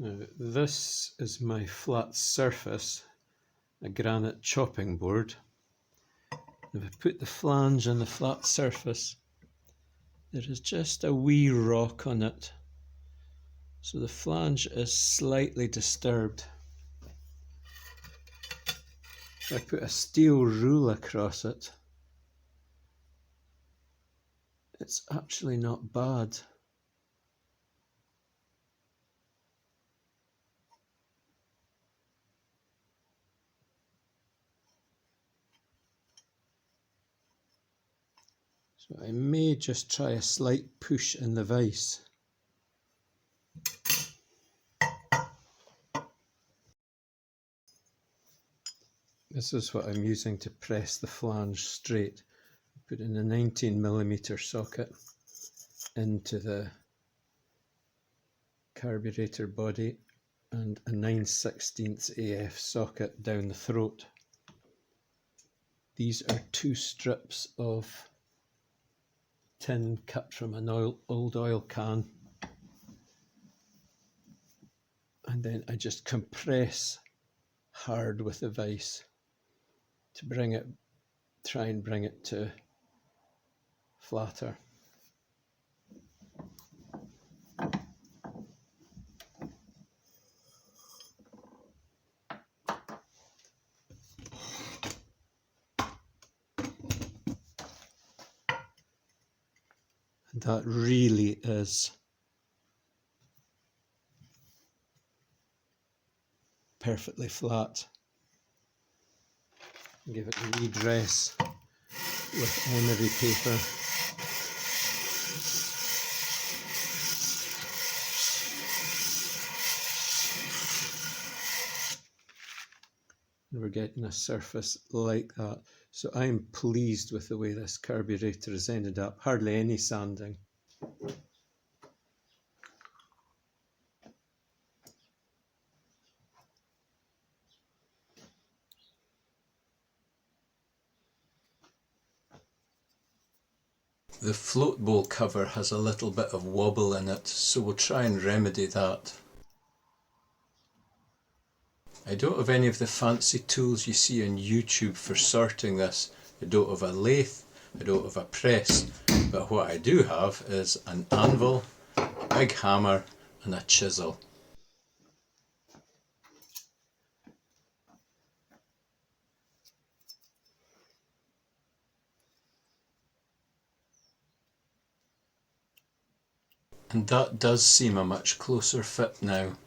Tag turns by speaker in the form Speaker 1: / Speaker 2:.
Speaker 1: Now, this is my flat surface, a granite chopping board. If I put the flange on the flat surface, there is just a wee rock on it, so the flange is slightly disturbed. If I put a steel rule across it, it's actually not bad. So I may just try a slight push in the vise. This is what I'm using to press the flange straight. Put in a 19mm socket into the carburetor body and a 9/16 AF socket down the throat. These are 2 strips of tin cut from an old oil can, and then I just compress hard with the vise to try and bring it to flatter. And that really is perfectly flat. Give it a redress with emery paper. And we're getting a surface like that. So I'm pleased with the way this carburetor has ended up. Hardly any sanding. The float bowl cover has a little bit of wobble in it, so we'll try and remedy that. I don't have any of the fancy tools you see on YouTube for sorting this. I don't have a lathe, I don't have a press, but what I do have is an anvil, a big hammer and a chisel. And that does seem a much closer fit now.